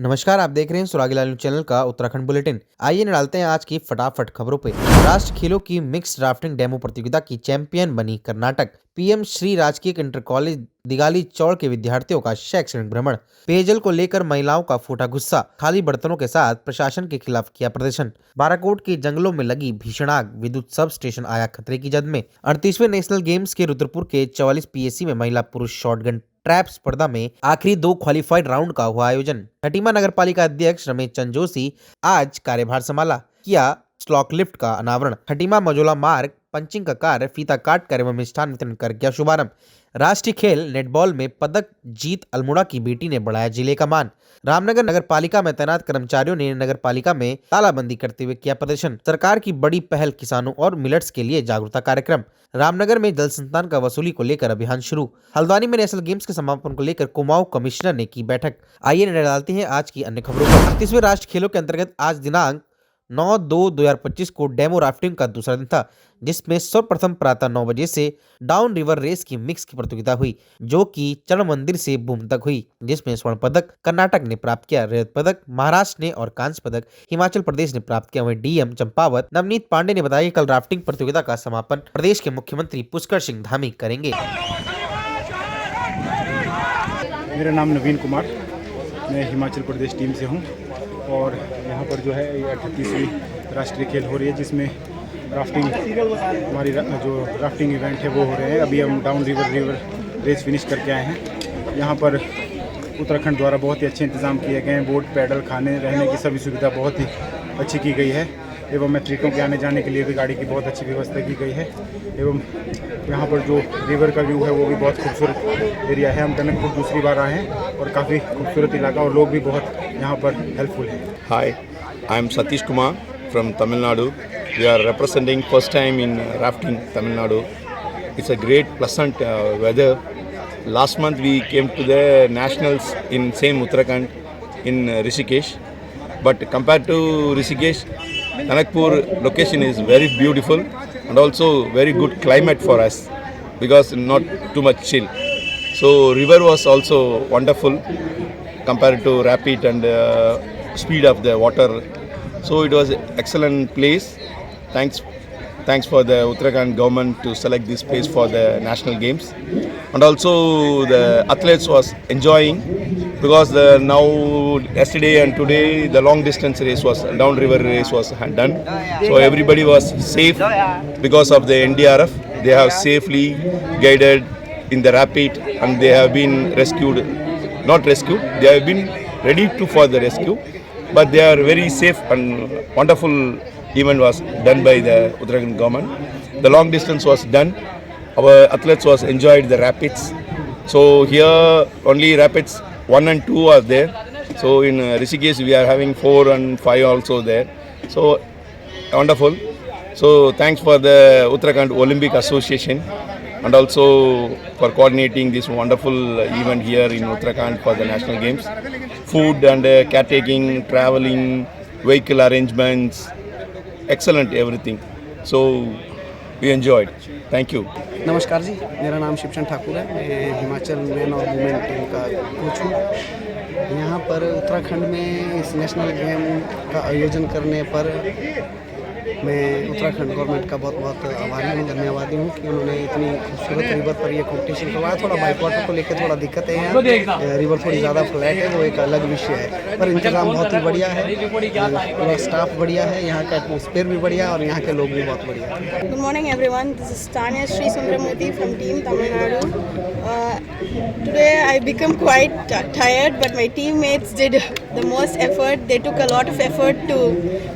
नमस्कार, आप देख रहे हैं सुरागीलाल न्यूज चैनल का उत्तराखंड बुलेटिन। आइए डालते हैं आज की फटाफट खबरों पे। राष्ट्र खेलों की मिक्स ड्राफ्टिंग डेमो प्रतियोगिता की चैंपियन बनी कर्नाटक। पीएम श्री राजकीय इंटर कॉलेज दिगाली चौड़ के विद्यार्थियों का शैक्षणिक भ्रमण। पेयजल को लेकर महिलाओं का फूटा गुस्सा, खाली बर्तनों के साथ प्रशासन के खिलाफ किया प्रदर्शन। बाराकोट के जंगलों में लगी भीषण आग, विद्युत सब स्टेशन आया खतरे की जद में। 38वें नेशनल गेम्स के रुद्रपुर के 44 पीएससी में महिला पुरुष शॉटगन ट्रैप स्पर्धा में आखिरी 2 क्वालिफाइड राउंड का हुआ आयोजन। खटीमा नगर पालिका अध्यक्ष रमेश चंद जोशी आज कार्यभार संभाला, किया स्लॉक लिफ्ट का अनावरण। खटीमा मजोला मार्ग पंचिंग का कार्य फीता काट कर एवं मिष्ठान वितरण कर किया शुभारंभ। राष्ट्रीय खेल नेटबॉल में पदक जीत अल्मोड़ा की बेटी ने बढ़ाया जिले का मान। रामनगर नगर पालिका में तैनात कर्मचारियों ने नगर पालिका में तालाबंदी करते हुए किया प्रदर्शन। सरकार की बड़ी पहल, किसानों और मिलट्स के लिए जागरूकता कार्यक्रम। रामनगर में जल संस्थान का वसूली को लेकर अभियान शुरू। हल्द्वानी में नेशनल गेम्स के समापन को लेकर कुमाऊं कमिश्नर ने की बैठक। आइए नजर डालते हैं आज की अन्य खबरों पर। 38वें राष्ट्रीय खेलों के अंतर्गत आज दिनांक 9/2/2025 को डेमो राफ्टिंग का दूसरा दिन था, जिसमें सर्वप्रथम प्रातः 9 बजे से डाउन रिवर रेस की मिक्स की प्रतियोगिता हुई, जो कि चरण मंदिर से बूम तक हुई, जिसमें स्वर्ण पदक कर्नाटक ने प्राप्त किया, रजत पदक महाराष्ट्र ने और कांस्य पदक हिमाचल प्रदेश ने प्राप्त किया। वहीं डीएम चंपावत नवनीत पांडे ने बताया कि कल राफ्टिंग प्रतियोगिता का समापन प्रदेश के मुख्यमंत्री पुष्कर सिंह धामी करेंगे। मेरा नाम नवीन कुमार, मैं हिमाचल प्रदेश टीम से हूँ और यहाँ पर जो है ये 38वीं राष्ट्रीय खेल हो रही है, जिसमें राफ्टिंग हमारी जो राफ्टिंग इवेंट है वो हो रहे हैं। अभी हम डाउन रिवर रेस फिनिश करके आए हैं। यहाँ पर उत्तराखंड द्वारा बहुत ही अच्छे इंतजाम किए गए हैं। बोट, पैडल, खाने रहने की सभी सुविधा बहुत ही अच्छी की गई है एवं एथलीटों के आने जाने के लिए भी गाड़ी की बहुत अच्छी व्यवस्था की गई है। एवं यहाँ पर जो रिवर का व्यू है वो भी बहुत खूबसूरत एरिया है। हम टनकपुर दूसरी बार आए हैं और काफ़ी खूबसूरत इलाका और लोग भी बहुत यहाँ पर हेल्पफुल हैं। Hi, I am Satish Kumar from Tamil Nadu. We are representing first time in rafting Tamil Nadu. It's a great pleasant weather. Last month we came to the nationals in same Uttarakhand in Rishikesh. But compared to Rishikesh, Tanakpur location is very beautiful and also very good climate for us because not too much chill. So river was also wonderful compared to rapid and speed of the water. So it was excellent place. Thanks for the Uttarakhand government to select this place for the national games. And also the athletes was enjoying because now yesterday and today the long distance race was down river race was done. So everybody was safe because of the NDRF. They have safely guided in the rapid and they have been rescued. Not rescued, they have been ready for the rescue, but they are very safe and wonderful event was done by the Uttarakhand government. The long distance was done. Our athletes was enjoyed the rapids. So here only rapids 1 and 2 are there. So in Rishikesh we are having 4 and 5 also there. So wonderful. So thanks for the Uttarakhand Olympic Association and also for coordinating this wonderful event here in Uttarakhand for the national games. Food and caretaking, traveling, vehicle arrangements, excellent everything. So we enjoyed. Thank you. नमस्कार जी, मेरा नाम शिवचंद ठाकुर है। मैं Himachal man और women team का coach हूँ। यहाँ पर उत्तराखंड में इस नेशनल गेम का आयोजन करने पर मैं उत्तराखंड गवर्नमेंट का बहुत बहुत आभारी हूँ, धन्यवादी हूँ कि उन्होंने इतनी खूबसूरत रिवर पर ये कंपटीशन करवाया। थोड़ा बाइक वाटर को लेकर थोड़ा दिक्कत है, यहाँ रिवर थोड़ी ज़्यादा फ्लैट है, वो एक अलग विषय है, पर इंतज़ाम बहुत ही बढ़िया है, पूरा स्टाफ बढ़िया है, यहाँ का एटमॉस्फेयर भी बढ़िया और यहाँ के लोग भी बहुत बढ़िया है। Good morning everyone, this is Tanya Sri Sundaramurthy from Team Tamil Nadu. Today I become quite tired, but my teammates did the most effort. They took a lot of effort to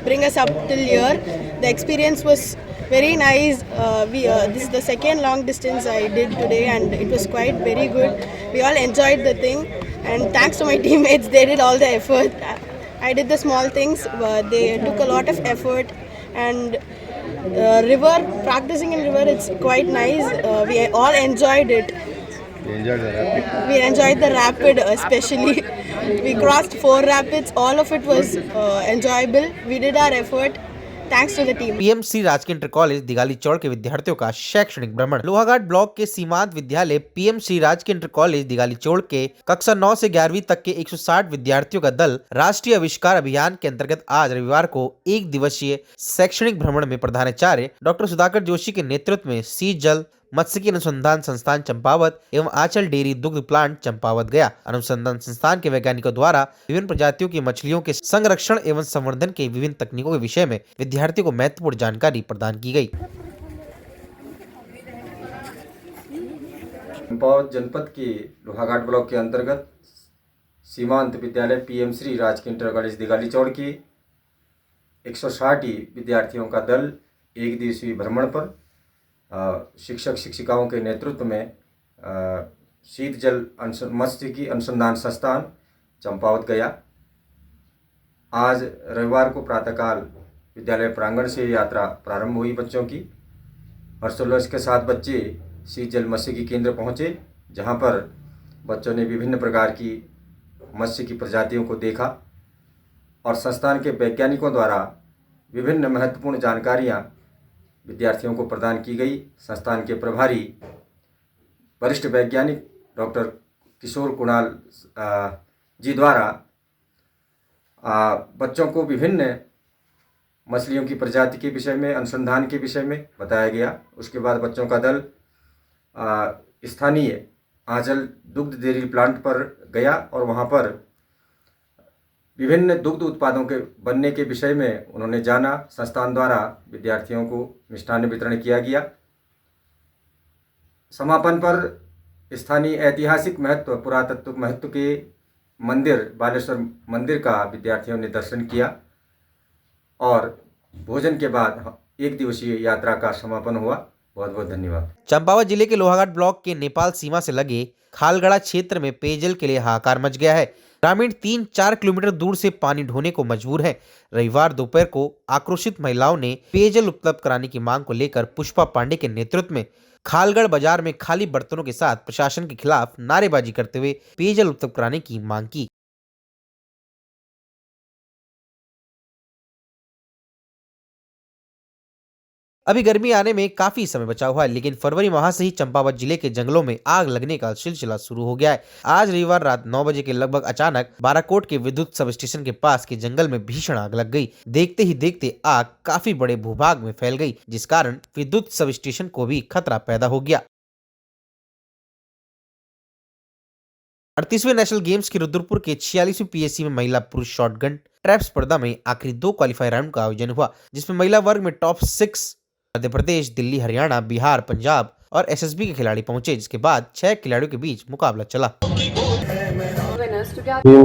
bring us up till here. The experience was very nice. This is the second long distance I did today and it was quite very good. We all enjoyed the thing and thanks to my teammates, they did all the effort. I did the small things, they took a lot of effort. And practicing in river, it's quite nice. We all enjoyed it. We enjoyed the rapid especially. We crossed 4 rapids. All of it was enjoyable. We did our effort thanks to the team. PM Shri राजकीय inter college दिगाली चौड़ के विद्यार्थियों का शैक्षणिक भ्रमण। Lohaghat block के सीमांत विद्यालय PM Shri राजकीय इंटर कॉलेज दिगाली चौड़ के कक्षा 9 से 11वीं तक के 160 विद्यार्थियों का दल राष्ट्रीय आविष्कार अभियान के अंतर्गत आज रविवार को एक दिवसीय शैक्षणिक भ्रमण में प्रधानाचार्य डॉक्टर सुधाकर जोशी के नेतृत्व में सी जल मत्स्यिकी अनुसंधान संस्थान चंपावत एवं आंचल डेयरी दुग्ध प्लांट चंपावत गया। अनुसंधान संस्थान के वैज्ञानिकों द्वारा विभिन्न प्रजातियों की मछलियों के संरक्षण एवं संवर्धन के विभिन्न तकनीकों के विषय में विद्यार्थियों को महत्वपूर्ण जानकारी प्रदान की गई। चंपावत जनपद के लोहाघाट ब्लॉक के अंतर्गत सीमांत विद्यालय पीएम श्री राजकीय इंटर कॉलेज दिगाली चौड़ के 160 विद्यार्थियों का दल एक दिवसीय भ्रमण पर शिक्षक शिक्षिकाओं के नेतृत्व में शीत जल मत्स्यिकी अनुसंधान संस्थान चंपावत गया। आज रविवार को प्रातःकाल विद्यालय प्रांगण से यात्रा प्रारंभ हुई। बच्चों की हर्षोल्लास के साथ बच्चे शीत जल मत्स्यिकी केंद्र पहुँचे, जहाँ पर बच्चों ने विभिन्न प्रकार की मत्स्य की प्रजातियों को देखा और संस्थान के वैज्ञानिकों द्वारा विभिन्न महत्वपूर्ण जानकारियाँ विद्यार्थियों को प्रदान की गई। संस्थान के प्रभारी वरिष्ठ वैज्ञानिक डॉक्टर किशोर कुणाल जी द्वारा बच्चों को विभिन्न मछलियों की प्रजाति के विषय में, अनुसंधान के विषय में बताया गया। उसके बाद बच्चों का दल स्थानीय आंचल दुग्ध डेयरी प्लांट पर गया और वहाँ पर विभिन्न दुग्ध उत्पादों के बनने के विषय में उन्होंने जाना। संस्थान द्वारा विद्यार्थियों को मिष्ठान्न वितरण किया गया। समापन पर स्थानीय ऐतिहासिक महत्व, पुरातत्व महत्व के मंदिर बालेश्वर मंदिर का विद्यार्थियों ने दर्शन किया और भोजन के बाद एक दिवसीय यात्रा का समापन हुआ। बहुत बहुत धन्यवाद। चंपावत जिले के लोहाघाट ब्लॉक के नेपाल सीमा से लगे खालगड़ा क्षेत्र में पेयजल के लिए हाहाकार मच गया है। ग्रामीण 3-4 किलोमीटर दूर से पानी ढोने को मजबूर हैं। रविवार दोपहर को आक्रोशित महिलाओं ने पेयजल उपलब्ध कराने की मांग को लेकर पुष्पा पांडे के नेतृत्व में खालगढ़ बाजार में खाली बर्तनों के साथ प्रशासन के खिलाफ नारेबाजी करते हुए पेयजल उपलब्ध कराने की मांग की। अभी गर्मी आने में काफी समय बचा हुआ है, लेकिन फरवरी माह से ही चंपावत जिले के जंगलों में आग लगने का सिलसिला शुरू हो गया है। आज रविवार रात 9 बजे के लगभग अचानक बाराकोट के विद्युत सब स्टेशन के पास के जंगल में भीषण आग लग गई। देखते ही देखते आग काफी बड़े भूभाग में फैल गई, जिस कारण विद्युत सब स्टेशन को भी खतरा पैदा हो गया। 38वें नेशनल गेम्स की रुद्रपुर के 46वीं पीएससी में महिला पुरुष शॉटगन ट्रैप स्पर्धा में आखिरी 2 क्वालिफाई राउंड का आयोजन हुआ, जिसमें महिला वर्ग में टॉप 6 मध्य प्रदेश, दिल्ली, हरियाणा, बिहार, पंजाब और एसएसबी के खिलाड़ी पहुंचे, जिसके बाद 6 खिलाड़ियों के बीच मुकाबला चला।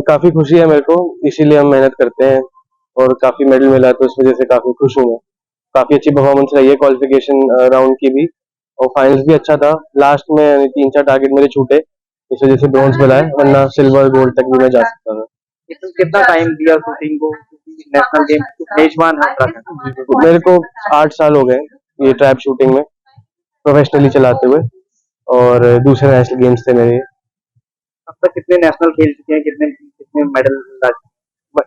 काफी खुशी है मेरे को, इसीलिए हम मेहनत करते हैं और काफी मेडल मिला है, तो इस वजह से काफी खुश हूँ मैं। काफी अच्छी परफॉर्मेंस रही है क्वालिफिकेशन राउंड की भी, और फाइनल्स भी अच्छा था। लास्ट में 3-4 टारगेट मेरे छूटे, इस वजह से ब्रॉन्ज मिला है, वरना सिल्वर गोल्ड तक भी मैं जा सकता था। कितना टाइम दिया शूटिंग को? नेशनल गेम मेजबान है उत्तराखंड। मेरे को 8 साल हो गए ये ट्रैप शूटिंग में प्रोफेशनली चलाते हुए, और दूसरे नेशनल गेम्स थे मेरे। अब तक कितने नेशनल खेल चुके हैं, कितने मेडल?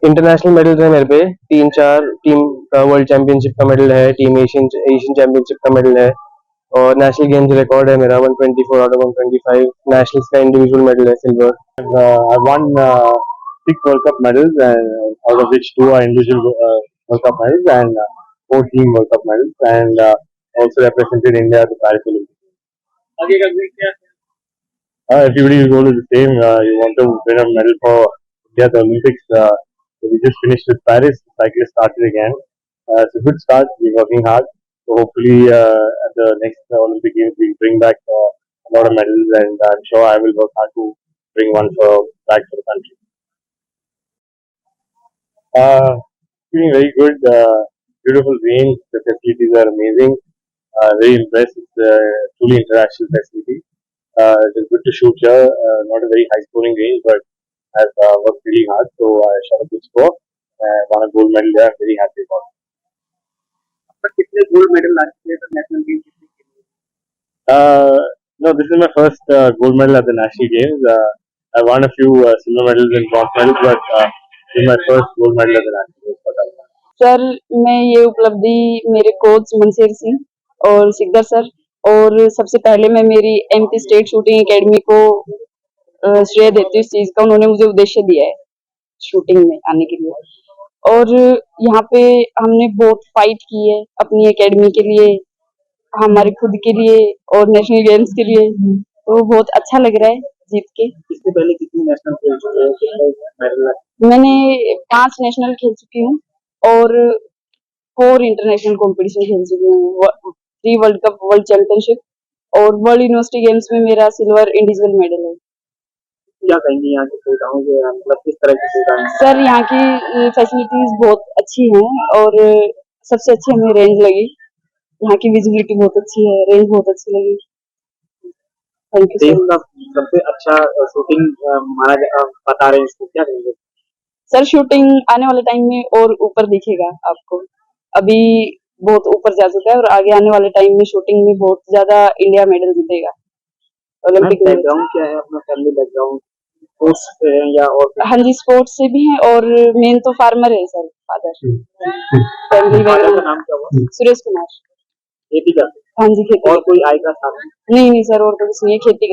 इंटरनेशनल मेडल्स हैं मेरे पे 3-4। टीम का वर्ल्ड चैंपियनशिप का मेडल है, टीम एशियन चैंपियनशिप का मेडल है, और नेशनल गेम्स रिकॉर्ड है मेरा 124 आउट ऑफ 125। नेशनल्स का इंडिविजुअल मेडल है silver. I won 6 World Cup medals, and out of which 2 are individual World Cup medals and 4 team World Cup medals, and also represented India at the Paris Olympics. आगे का गोल क्या है? Everybody's goal is the same. You want to win a medal for India at the Olympics. So we just finished with Paris. Cyclists started again. It's a good start. We're working hard. So hopefully at the next Olympic Games we'll bring back a lot of medals, and I'm sure I will work hard to bring one back for the country. Feeling very good. Beautiful range. The facilities are amazing. Very impressed. It's a truly international facility. It is good to shoot here. Not a very high scoring range, but I've worked really hard, so I shot a good score. Won a gold medal there. I'm very happy about it. अब तक कितने gold medal ला चुके हैं national game? No, this is my first gold medal at the national games. I won a few silver medals and bronze medals, but this is my first gold medal at the national games. Sir मैं ये उपलब्धि मेरे coach मनसेर Singh और Sikdar sir और सबसे पहले मैं मेरी एमपी स्टेट शूटिंग एकेडमी को श्रेय देती हूँ इस चीज का। उन्होंने मुझे उद्देश्य दिया है शूटिंग में आने के लिए और यहाँ पे हमने बहुत फाइट की है अपनी एकेडमी के लिए, हमारे खुद के लिए और नेशनल गेम्स के लिए, तो बहुत अच्छा लग रहा है जीत के। इससे पहले कितनी नेशनल खेल चुके हैं, कितने मेडल लाए? मैंने 5 नेशनल खेल चुकी हूँ और 4 इंटरनेशनल कंपटीशन खेल चुकी हूँ, 3 वर्ल्ड कप, वर्ल्ड चैंपियनशिप और वर्ल्ड यूनिवर्सिटी गेम्स में मेरा सिल्वर इंडिविजुअल मेडल है। क्या कहेंगे यहाँ की सुविधाओं के, मतलब किस तरह की सुविधाएं हैं? सर यहाँ की फैसिलिटीज बहुत अच्छी हैं और सबसे अच्छी हमें रेंज लगी। यहाँ की विजिबिलिटी बहुत अच्छी है, रेंज बहुत अच्छी लगी। थैंक यू देश का सबसे अच्छा शूटिंग बता रहे हैं, इसको क्या कहेंगे? सर शूटिंग आने वाले टाइम में और ऊपर दिखेगा आपको, अभी बहुत ऊपर जा चुका है और आगे आने वाले टाइम में शूटिंग में बहुत ज्यादा इंडिया मेडल जीतेगा ओलंपिक में। बैकग्राउंड क्या है अपना, फैमिली बैकग्राउंड स्पोर्ट्स से है या और? हाँ जी, स्पोर्ट्स से भी है और मेन तो फार्मर है सर, फादर। फैमिली फादर का बैकग्राउंड नाम क्या हुआ? सुरेश कुमार। खेती करते हैं? हाँ जी, खेती। और कोई आय का साधन? नहीं सर, और कुछ नहीं, खेती।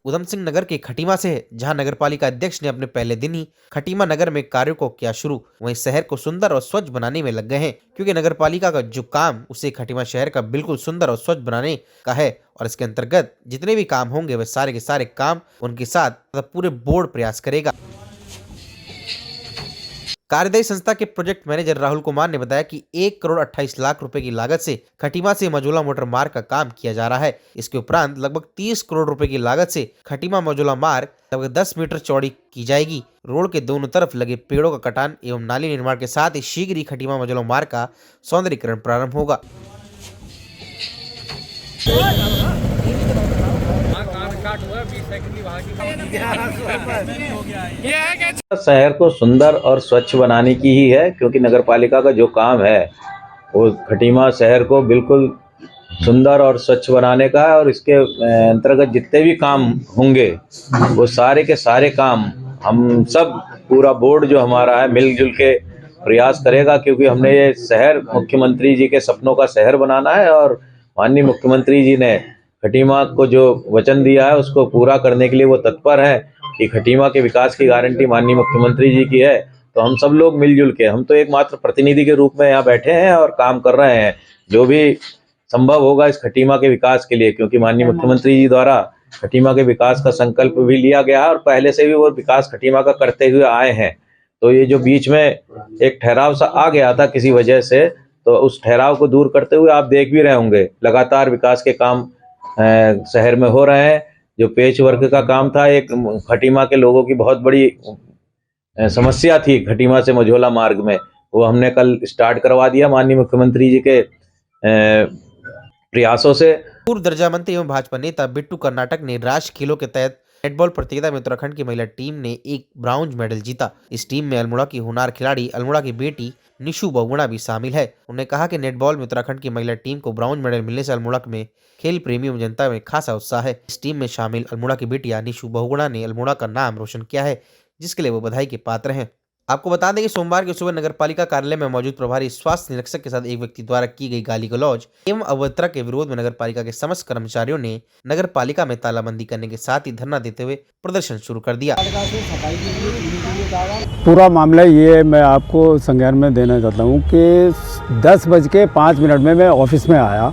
उधम सिंह नगर के खटीमा से है, जहां नगरपालिका अध्यक्ष ने अपने पहले दिन ही खटीमा नगर में कार्यों को किया शुरू। वहीं शहर को सुंदर और स्वच्छ बनाने में लग गए हैं, क्योंकि नगरपालिका का जो काम उसे खटीमा शहर का बिल्कुल सुंदर और स्वच्छ बनाने का है और इसके अंतर्गत जितने भी काम होंगे वे सारे के सारे काम उनके साथ पूरे बोर्ड प्रयास करेगा। कार्यदायी संस्था के प्रोजेक्ट मैनेजर राहुल कुमार ने बताया कि 1,28,00,000 रुपए की लागत से खटीमा से मझोला मोटर मार्ग का काम किया जा रहा है। इसके उपरांत लगभग 30 करोड़ रुपए की लागत से खटीमा मझोला मार्ग लगभग 10 मीटर चौड़ी की जाएगी। रोड के दोनों तरफ लगे पेड़ों का कटान एवं नाली निर्माण के साथ ही शीघ्र ही खटीमा मझोला मार्ग का सौंदर्यीकरण प्रारंभ होगा। शहर को सुंदर और स्वच्छ बनाने की ही है, क्योंकि नगरपालिका का जो काम है वो खटीमा शहर को बिल्कुल सुंदर और स्वच्छ बनाने का है और इसके अंतर्गत जितने भी काम होंगे वो सारे के सारे काम हम सब पूरा बोर्ड जो हमारा है मिलजुल के प्रयास करेगा, क्योंकि हमने ये शहर मुख्यमंत्री जी के सपनों का शहर बनाना है और माननीय मुख्यमंत्री जी ने खटीमा को जो वचन दिया है उसको पूरा करने के लिए वो तत्पर है कि खटीमा के विकास की गारंटी माननीय मुख्यमंत्री जी की है। तो हम सब लोग मिलजुल के, हम तो एकमात्र प्रतिनिधि के रूप में यहाँ बैठे हैं और काम कर रहे हैं जो भी संभव होगा इस खटीमा के विकास के लिए, क्योंकि माननीय मुख्यमंत्री जी द्वारा खटीमा के विकास का संकल्प भी लिया गया है और पहले से भी वो विकास खटीमा का करते हुए आए हैं। तो ये जो बीच में एक ठहराव सा आ गया था किसी वजह से, तो उस ठहराव को दूर करते हुए आप देख भी रहे होंगे लगातार विकास के काम शहर में हो रहे हैं। जो पेच वर्क का काम था, एक खटीमा के लोगों की बहुत बड़ी समस्या थी खटीमा से मझोला मार्ग में, वो हमने कल स्टार्ट करवा दिया माननीय मुख्यमंत्री जी के प्रयासों से। पूर्व दर्जा मंत्री एवं भाजपा नेता बिट्टू कर्नाटक ने राष्ट्रीय खेलों के तहत नेटबॉल प्रतियोगिता में उत्तराखंड की महिला टीम ने एक ब्राउंज मेडल जीता। इस टीम में अल्मोड़ा की होनहार खिलाड़ी अल्मोड़ा की बेटी निशु बहुगुणा भी शामिल है। उन्होंने कहा कि नेटबॉल में उत्तराखंड की महिला टीम को ब्राउंज मेडल मिलने से अल्मोड़ा में खेल प्रेमियों एवं जनता में खासा उत्साह है। इस टीम में शामिल अल्मोड़ा की बेटिया निशु बहुगुणा ने अल्मोड़ा का नाम रोशन किया है, जिसके लिए वो बधाई के पात्र हैं। आपको बता दें कि सोमवार की सुबह नगर पालिका कार्यालय में मौजूद प्रभारी स्वास्थ्य निरीक्षक के साथ एक व्यक्ति द्वारा की गई गाली गलौज एवं अभद्रता के विरोध में नगर पालिका के समस्त कर्मचारियों ने नगर पालिका में तालाबंदी करने के साथ ही धरना देते हुए प्रदर्शन शुरू कर दिया। पूरा मामला ये मैं आपको संज्ञान में देना चाहता हूँ कि 10:05 में मैं ऑफिस में आया।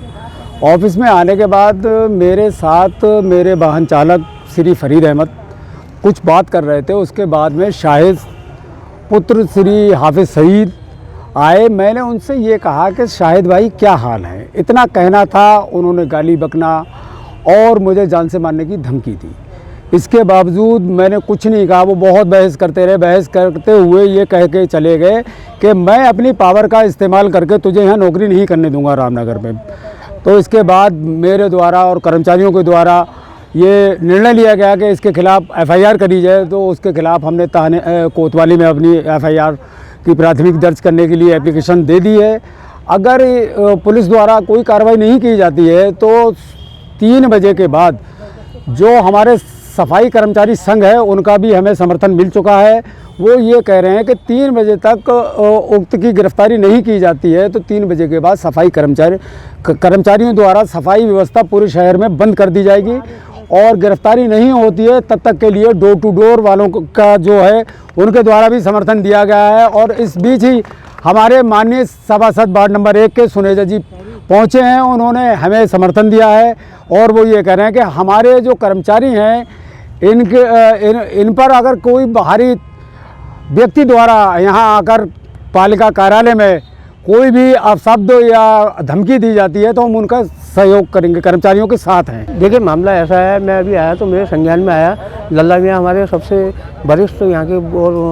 ऑफिस में आने के बाद मेरे साथ मेरे वाहन चालक श्री फरीद अहमद कुछ बात कर रहे थे। उसके बाद में शाहिद पुत्र श्री हाफिज सईद आए। मैंने उनसे ये कहा कि शाहिद भाई क्या हाल है, इतना कहना था। उन्होंने गाली बकना और मुझे जान से मारने की धमकी दी। इसके बावजूद मैंने कुछ नहीं कहा। वो बहुत बहस करते रहे। बहस करते हुए ये कह के चले गए कि मैं अपनी पावर का इस्तेमाल करके तुझे यहाँ नौकरी नहीं करने दूंगा रामनगर में। तो इसके बाद मेरे द्वारा और कर्मचारियों के द्वारा ये निर्णय लिया गया कि इसके खिलाफ एफआईआर करी जाए। तो उसके खिलाफ हमने कोतवाली में अपनी एफआईआर की प्राथमिक दर्ज करने के लिए एप्लीकेशन दे दी है। अगर पुलिस द्वारा कोई कार्रवाई नहीं की जाती है तो 3 बजे के बाद जो हमारे सफाई कर्मचारी संघ है उनका भी हमें समर्थन मिल चुका है। वो ये कह रहे हैं कि 3 बजे तक उक्त की गिरफ्तारी नहीं की जाती है तो 3 बजे के बाद सफाई कर्मचारियों द्वारा सफाई व्यवस्था पूरे शहर में बंद कर दी जाएगी और गिरफ्तारी नहीं होती है तब तक के लिए डोर टू डोर वालों का जो है उनके द्वारा भी समर्थन दिया गया है। और इस बीच ही हमारे माननीय सभासद वार्ड नंबर 1 के सुनेजा जी पहुँचे हैं। उन्होंने हमें समर्थन दिया है और वो ये कह रहे हैं कि हमारे जो कर्मचारी हैं इन पर अगर कोई बाहरी व्यक्ति द्वारा यहाँ आकर पालिका कार्यालय में कोई भी अपशब्द या धमकी दी जाती है तो हम उनका सहयोग करेंगे, कर्मचारियों के साथ हैं। देखिए मामला ऐसा है, मैं अभी आया तो मेरे संज्ञान में आया। लल्ला मियाँ हमारे सबसे वरिष्ठ यहाँ के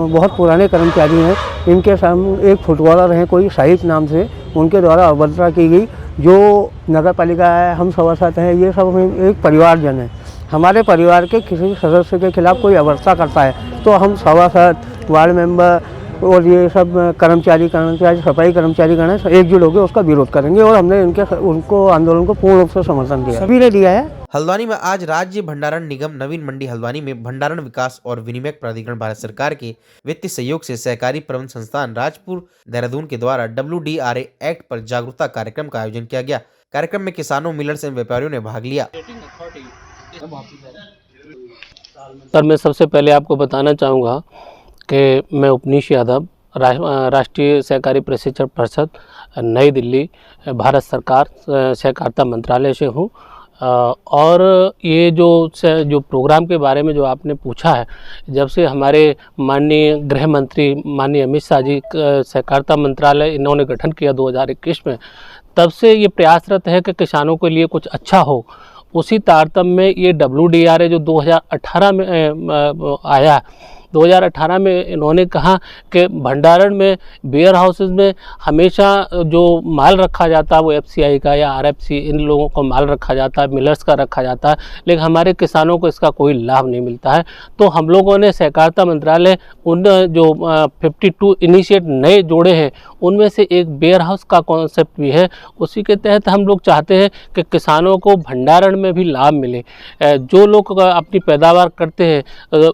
बहुत पुराने कर्मचारी हैं। इनके सामने एक फुटबॉलर हैं कोई शाहिद नाम से, उनके द्वारा अभद्रता की गई। जो नगर पालिका है, हम सभासद हैं, ये सब एक परिवारजन है। हमारे परिवार के किसी सदस्य के खिलाफ कोई अभद्रता करता है तो हम सभासद, वार्ड मेंबर और ये सब कर्मचारी सफाई कर्मचारी गण एकजुट होकर उसका विरोध करेंगे और हमने उनको आंदोलन को पूर्ण रूप से समर्थन दिया, सभी ने दिया है। हल्द्वानी में आज राज्य भंडारण निगम नवीन मंडी हल्द्वानी में भंडारण विकास और विनिमय प्राधिकरण भारत सरकार के वित्तीय सहयोग से सहकारी प्रबंध संस्थान राजपुर देहरादून के द्वारा WDRA एक्ट पर जागरूकता कार्यक्रम का आयोजन किया गया। कार्यक्रम में किसानों, मिलर्स एवं व्यापारियों ने भाग लिया। सर, मैं सबसे पहले आपको बताना चाहूँगा कि मैं उपनीश यादव राष्ट्रीय सहकारी प्रशिक्षण परिषद नई दिल्ली भारत सरकार सहकारिता मंत्रालय से हूँ। और ये जो प्रोग्राम के बारे में जो आपने पूछा है, जब से हमारे माननीय गृह मंत्री माननीय अमित शाह जी सहकारिता मंत्रालय इन्होंने गठन किया 2021 में, तब से ये प्रयासरत है कि किसानों के लिए कुछ अच्छा हो। उसी तारतम्य में ये WDRA जो 2018 में आया, 2018 में इन्होंने कहा कि भंडारण में वेयर हाउसेज में हमेशा जो माल रखा जाता है वो FCI का या RFC इन लोगों को माल रखा जाता है, मिलर्स का रखा जाता है, लेकिन हमारे किसानों को इसका कोई लाभ नहीं मिलता है। तो हम लोगों ने सहकारिता मंत्रालय उन जो 52 इनिशिएट नए जोड़े हैं उनमें से एक वेयर हाउस का कॉन्सेप्ट भी है। उसी के तहत हम लोग चाहते हैं कि किसानों को भंडारण में भी लाभ मिले। जो लोग अपनी पैदावार करते हैं,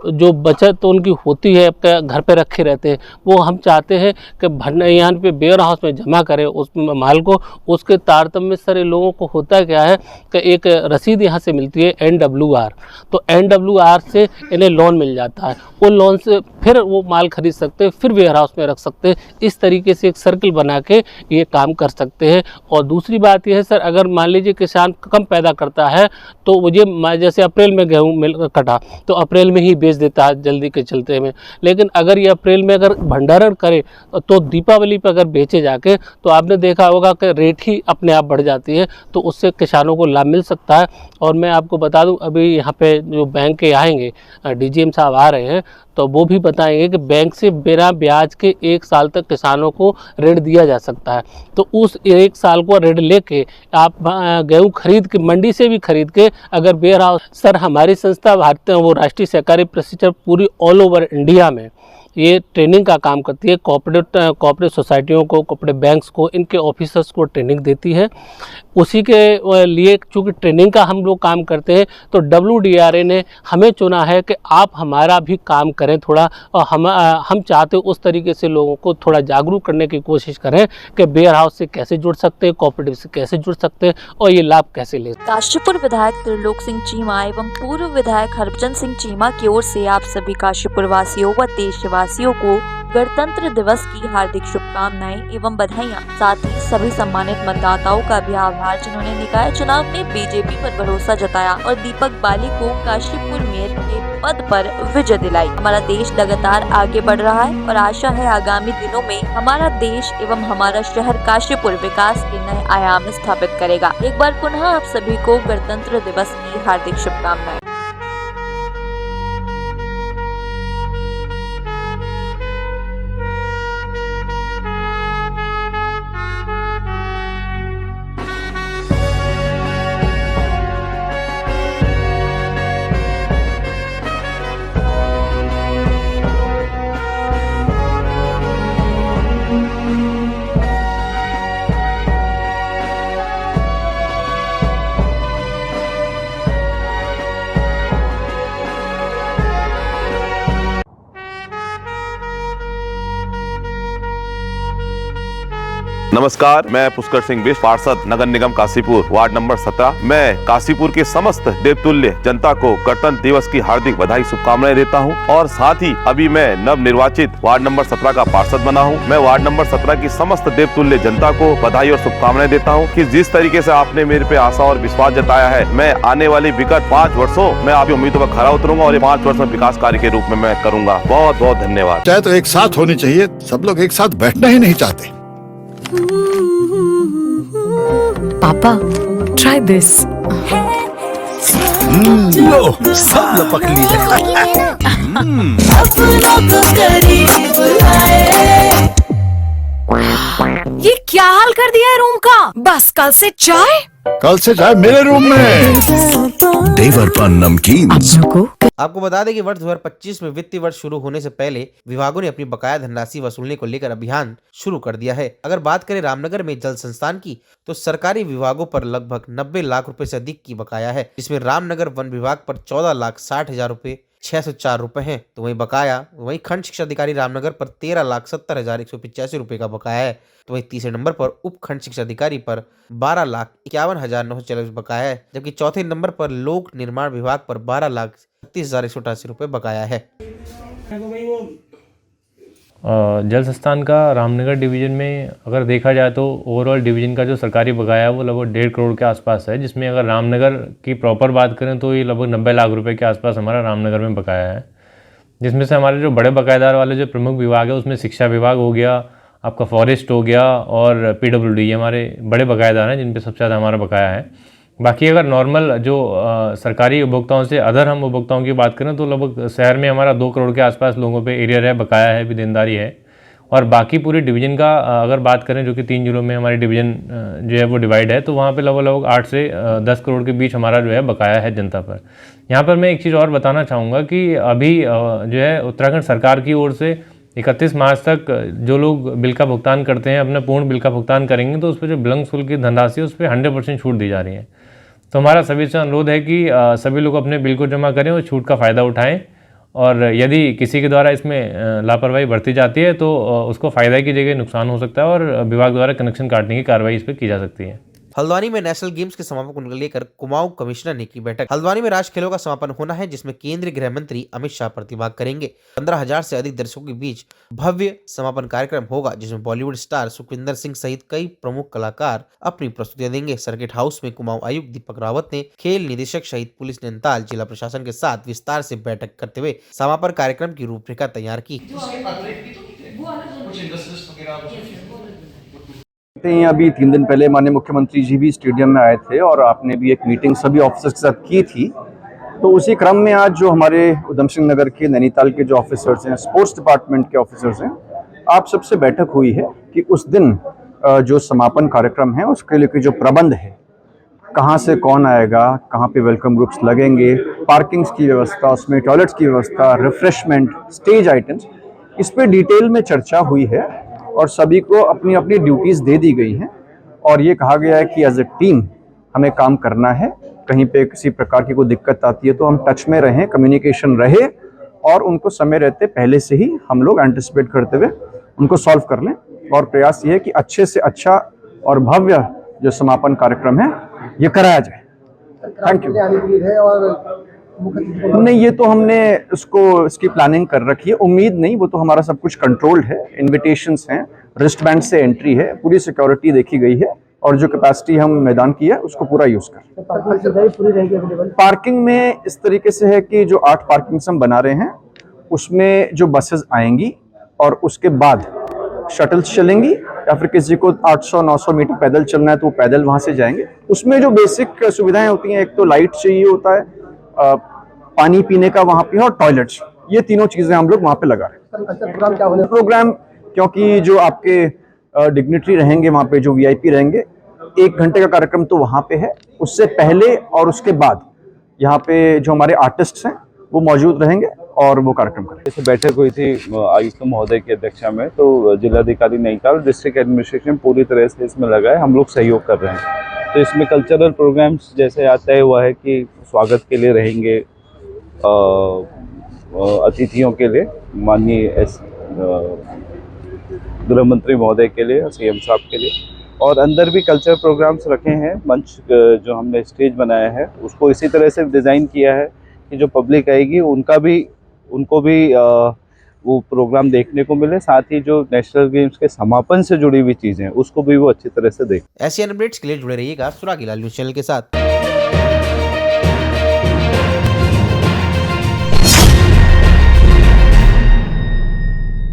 जो बचत उनकी होती है घर पे रखे रहते हैं, वो हम चाहते हैं कि यहाँ पे वेयर हाउस में जमा करें उस माल को। उसके तारतम्य में सारे लोगों को होता क्या है कि एक रसीद यहाँ से मिलती है NWR, तो NWR से इन्हें लोन मिल जाता है। उन लोन से फिर वो माल खरीद सकते हैं, फिर वेयर हाउस में रख सकते हैं। इस तरीके से एक सर्किल बना के ये काम कर सकते हैं। और दूसरी बात यह है सर, अगर मान लीजिए किसान कम पैदा करता है तो मुझे जैसे अप्रैल में गेहूँ कटा तो अप्रैल में ही बेच देता है जल्दी के चलते में, लेकिन अगर ये अप्रैल में अगर भंडारण करे तो दीपावली पर अगर बेचे जाके तो आपने देखा होगा कि रेट ही अपने आप बढ़ जाती है, तो उससे किसानों को लाभ मिल सकता है। और मैं आपको बता दूं, अभी यहाँ पे जो बैंक के आएंगे DGM साहब आ रहे हैं, तो वो भी बताएंगे कि बैंक से बिना ब्याज के 1 साल तक किसानों को ऋण दिया जा सकता है। तो उस 1 साल को ऋण लेके आप गेहूँ खरीद के मंडी से भी खरीद के अगर वेयर हाउस, सर हमारी संस्था भारतीय वो राष्ट्रीय सहकारी प्रशिक्षण पूरी ऑल ओवर इंडिया में ये ट्रेनिंग का काम करती है। कोऑपरेटिव सोसाइटियों को, कोऑपरेटिव बैंक्स को, इनके ऑफिसर्स को ट्रेनिंग देती है। उसी के लिए चूँकि ट्रेनिंग का हम लोग काम करते हैं, तो WDRA ने हमें चुना है कि आप हमारा भी काम करें थोड़ा, और हम चाहते हैं उस तरीके से लोगों को थोड़ा जागरूक करने की कोशिश करें कि वेयर हाउस से कैसे जुड़ सकते हैं, कोऑपरेटिव से कैसे जुड़ सकते हैं और ये लाभ कैसे ले। काशीपुर विधायक त्रिलोक सिंह चीमा एवं पूर्व विधायक हरभजन सिंह चीमा की ओर से आप सभी काशीपुर वासियों व देशवासियों को गणतंत्र दिवस की हार्दिक शुभकामनाएं एवं बधाइयां। साथ ही सभी सम्मानित मतदाताओं का भी आभार जिन्होंने निकाय चुनाव में बीजेपी पर भरोसा जताया और दीपक बाली को काशीपुर मेयर के पद पर विजय दिलाई। हमारा देश लगातार आगे बढ़ रहा है और आशा है आगामी दिनों में हमारा देश एवं हमारा शहर काशीपुर विकास के नए आयाम स्थापित करेगा। एक बार पुनः आप सभी को गणतंत्र दिवस की हार्दिक शुभकामनाएं। नमस्कार, मैं पुष्कर सिंह बिष्ट, पार्षद नगर निगम काशीपुर, वार्ड नंबर 17। मैं काशीपुर के समस्त देवतुल्य जनता को गणतंत्र दिवस की हार्दिक बधाई शुभकामनाएं देता हूं और साथ ही अभी मैं नव निर्वाचित वार्ड नंबर 17 का पार्षद बना हूं। मैं वार्ड नंबर 17 की समस्त देवतुल्य जनता को बधाई और शुभकामनाएं देता हूं कि जिस तरीके से आपने मेरे पे आशा और विश्वास जताया है, मैं आने वाली विगत 5 वर्षों में आपकी उम्मीदों पर खरा उतरूंगा और ये 5 वर्ष में विकास कार्य के रूप में मैं करूंगा। बहुत बहुत धन्यवाद। चाहे तो एक साथ होनी चाहिए, सब लोग एक साथ बैठना ही नहीं चाहते। पापा, try this. लो, सब लपक ली। ये क्या हाल कर दिया है रूम का? बस कल से चाय मेरे रूम में। देवर पान नमकीन। आपको बता दें कि वर्ष 2025 में वित्तीय वर्ष शुरू होने से पहले विभागों ने अपनी बकाया धनराशि वसूलने को लेकर अभियान शुरू कर दिया है। अगर बात करें रामनगर में जल संस्थान की, तो सरकारी विभागों पर लगभग 90 लाख रुपए से अधिक की बकाया है, जिसमें रामनगर वन विभाग पर 14,60,000 रुपए 604 रुपए हैं। तो वहीं खंड शिक्षा अधिकारी रामनगर पर 13,70,185 रुपए का बकाया है। तो वहीं तीसरे नंबर पर उप खंड शिक्षा अधिकारी पर 12,51,944 बकाया है, जबकि चौथे नंबर पर लोक निर्माण विभाग पर 12,36,188 रुपए बकाया है। जल संस्थान का रामनगर डिवीज़न में अगर देखा जाए तो ओवरऑल डिवीज़न का जो सरकारी बकाया है वो लगभग 1.5 करोड़ के आसपास है, जिसमें अगर रामनगर की प्रॉपर बात करें तो ये लगभग 90 लाख रुपए के आसपास हमारा रामनगर में बकाया है। जिसमें से हमारे जो बड़े बकायेदार वाले जो प्रमुख विभाग है उसमें शिक्षा विभाग हो गया, आपका फॉरेस्ट हो गया और PWD हमारे बड़े बकायेदार हैं जिन पर सबसे ज़्यादा हमारा बकाया है। बाकी अगर नॉर्मल जो सरकारी उपभोक्ताओं से अदर हम उपभोक्ताओं की बात करें तो लगभग शहर में हमारा 2 करोड़ के आसपास लोगों पे एरियर है, बकाया है, भी देनदारी है। और बाकी पूरी डिवीज़न का अगर बात करें जो कि 3 जिलों में हमारी डिवीज़न जो है वो डिवाइड है, तो वहाँ पे लगभग 8 से 10 करोड़ के बीच हमारा जो है बकाया है जनता पर। यहाँ पर मैं एक चीज़ और बताना चाहूँगा कि अभी जो है उत्तराखंड सरकार की ओर से 31 मार्च तक जो लोग बिल का भुगतान करते हैं, अपना पूर्ण बिल का भुगतान करेंगे तो उस पर जो विलंब शुल्क की धनराशि है उस पर 100% छूट दी जा रही है। तो हमारा सभी से अनुरोध है कि सभी लोग अपने बिल को जमा करें और छूट का फ़ायदा उठाएं। और यदि किसी के द्वारा इसमें लापरवाही बरती जाती है तो उसको फ़ायदा की जगह नुकसान हो सकता है और विभाग द्वारा कनेक्शन काटने की कार्रवाई इस पर की जा सकती है। हल्द्वानी में नेशनल गेम्स के समापन को लेकर कुमाऊं कमिश्नर ने की बैठक। हल्द्वानी में राष्ट्रीय खेलों का समापन होना है, जिसमें केंद्रीय गृह मंत्री अमित शाह प्रतिभाग करेंगे। 15,000 से अधिक दर्शकों के बीच भव्य समापन कार्यक्रम होगा, जिसमें बॉलीवुड स्टार सुखविंदर सिंह सहित कई प्रमुख कलाकार अपनी प्रस्तुतियां देंगे। सर्किट हाउस में कुमाऊं आयुक्त दीपक रावत ने खेल निदेशक सहित पुलिस नैनीताल जिला प्रशासन के साथ विस्तार से बैठक करते हुए समापन कार्यक्रम की रूपरेखा तैयार की। अभी 3 दिन पहले माननीय मुख्यमंत्री जी भी स्टेडियम में आए थे और आपने भी एक मीटिंग सभी ऑफिसर्स के साथ की थी। तो उसी क्रम में आज जो हमारे उधम सिंह नगर के नैनीताल के जो ऑफिसर्स हैं, स्पोर्ट्स डिपार्टमेंट के ऑफिसर्स हैं, आप सबसे बैठक हुई है कि उस दिन जो समापन कार्यक्रम है उसके लिए जो प्रबंध है, कहाँ से कौन आएगा, कहाँ पे वेलकम ग्रुप्स लगेंगे, पार्किंग्स की व्यवस्था, उसमें टॉयलेट्स की व्यवस्था, रिफ्रेशमेंट, स्टेज आइटम्स, इस पे डिटेल में चर्चा हुई है और सभी को अपनी अपनी ड्यूटीज़ दे दी गई हैं और ये कहा गया है कि एज ए टीम हमें काम करना है। कहीं पे किसी प्रकार की कोई दिक्कत आती है तो हम टच में रहें, कम्युनिकेशन रहे और उनको समय रहते पहले से ही हम लोग एंटिसिपेट करते हुए उनको सॉल्व कर लें। और प्रयास ये है कि अच्छे से अच्छा और भव्य जो समापन कार्यक्रम है ये कराया जाए। Thank you. नहीं, ये तो हमने इसकी प्लानिंग कर रखी है। उम्मीद नहीं, वो तो हमारा सब कुछ कंट्रोल्ड है। इन्विटेशंस हैं, रिस्ट बैंड से एंट्री है, पूरी सिक्योरिटी देखी गई है और जो कैपेसिटी हम मैदान की है उसको पूरा यूज कर। पार्किंग में इस तरीके से है कि जो 8 पार्किंग्स हम बना रहे हैं उसमें जो बसेस आएंगी और उसके बाद शटल्स चलेंगी या फिर किसी को 800-900 मीटर पैदल चलना है तो वो पैदल वहां से जाएंगे। उसमें जो बेसिक सुविधाएं होती हैं, एक तो लाइट चाहिए होता है, पानी पीने का वहाँ पे और टॉयलेट्स, ये तीनों चीजें हम लोग वहाँ पे लगा रहे हैं। प्रोग्राम क्योंकि जो आपके डिग्निटरी रहेंगे वहाँ पे, जो वीआईपी रहेंगे, 1 घंटे का कार्यक्रम तो वहाँ पे है। उससे पहले और उसके बाद यहाँ पे जो हमारे आर्टिस्ट हैं वो मौजूद रहेंगे और वो कार्यक्रम करेंगे। जैसे बैठक हुई थी आयुक्त महोदय की अध्यक्षता में, तो जिलाधिकारी नैनीताल, डिस्ट्रिक्ट एडमिनिस्ट्रेशन पूरी तरह से इसमें लगा है, हम लोग सहयोग कर रहे हैं। तो इसमें कल्चरल प्रोग्राम्स जैसे आता है हुआ है कि स्वागत के लिए रहेंगे अतिथियों के लिए, माननीय गृह मंत्री महोदय के लिए, सीएम साहब के लिए, और अंदर भी कल्चरल प्रोग्राम्स रखे हैं। मंच जो हमने स्टेज बनाया है उसको इसी तरह से डिज़ाइन किया है कि जो पब्लिक आएगी उनको भी वो प्रोग्राम देखने को मिले, साथ ही जो नेशनल गेम्स के समापन से जुड़ी हुई चीज़ें हैं उसको भी वो अच्छी तरह से देखें। एशियन अपडेट्स के लिए जुड़े रहिएगा सुरागीलाल न्यूज़ चैनल के साथ।